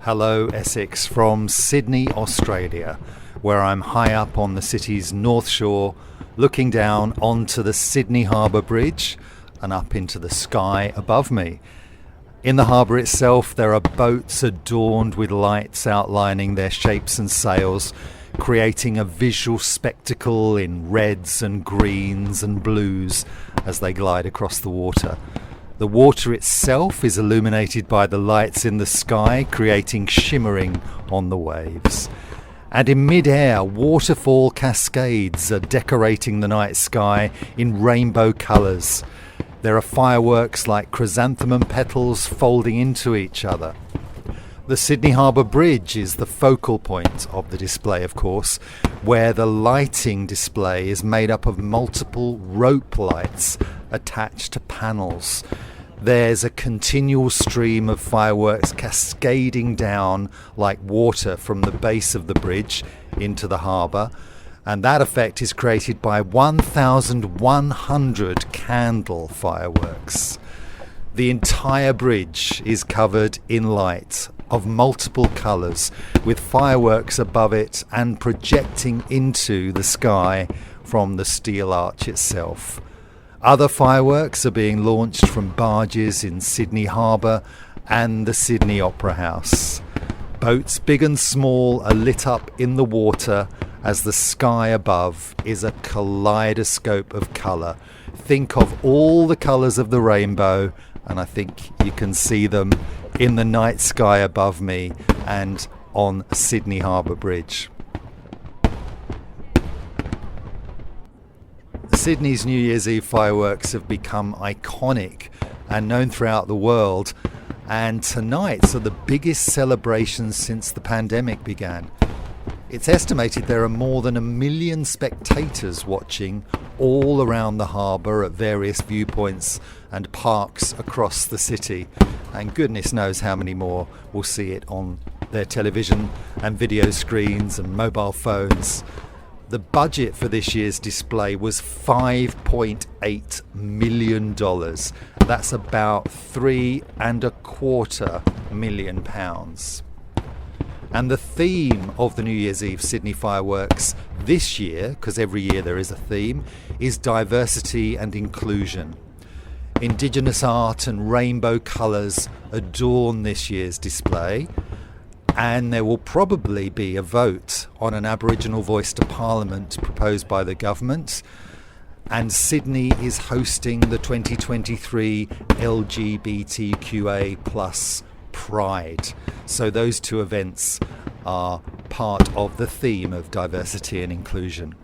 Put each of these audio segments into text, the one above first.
Hello Essex from Sydney, Australia, where I'm high up on the city's north shore, looking down onto the Sydney Harbour Bridge and up into the sky above me. In the harbour itself, there are boats adorned with lights outlining their shapes and sails, creating a visual spectacle in reds and greens and blues as they glide across the water. The water itself is illuminated by the lights in the sky, creating shimmering on the waves. And in mid-air, waterfall cascades are decorating the night sky in rainbow colours. There are fireworks like chrysanthemum petals folding into each other. The Sydney Harbour Bridge is the focal point of the display, of course, where the lighting display is made up of multiple rope lights attached to panels. There's a continual stream of fireworks cascading down like water from the base of the bridge into the harbour, and that effect is created by 1,100 candle fireworks. The entire bridge is covered in light of multiple colours, with fireworks above it and projecting into the sky from the steel arch itself. Other fireworks are being launched from barges in Sydney Harbour and the Sydney Opera House. Boats big and small are lit up in the water as the sky above is a kaleidoscope of colour. Think of all the colours of the rainbow, and I think you can see them in the night sky above me and on Sydney Harbour Bridge. Sydney's New Year's Eve fireworks have become iconic and known throughout the world, and tonight's are the biggest celebrations since the pandemic began. It's estimated there are more than 1 million spectators watching all around the harbour at various viewpoints and parks across the city, and goodness knows how many more will see it on their television and video screens and mobile phones. The budget for this year's display was $5.8 million. That's about £3.25 million. And the theme of the New Year's Eve Sydney fireworks this year, because every year there is a theme, is diversity and inclusion. Indigenous art and rainbow colours adorn this year's display, and there will probably be a vote on an Aboriginal voice to Parliament proposed by the government. And Sydney is hosting the 2023 LGBTQA plus Pride. So those two events are part of the theme of diversity and inclusion.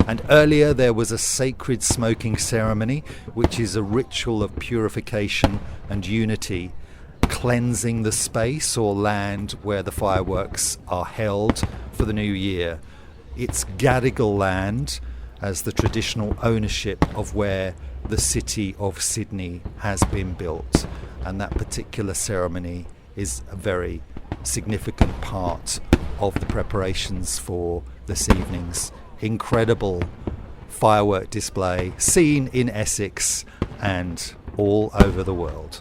And earlier there was a sacred smoking ceremony, which is a ritual of purification and unity, cleansing the space or land where the fireworks are held for the new year. It's Gadigal land as the traditional ownership of where the city of Sydney has been built, and that particular ceremony is a very significant part of the preparations for this evening's incredible firework display seen in Essex and all over the world.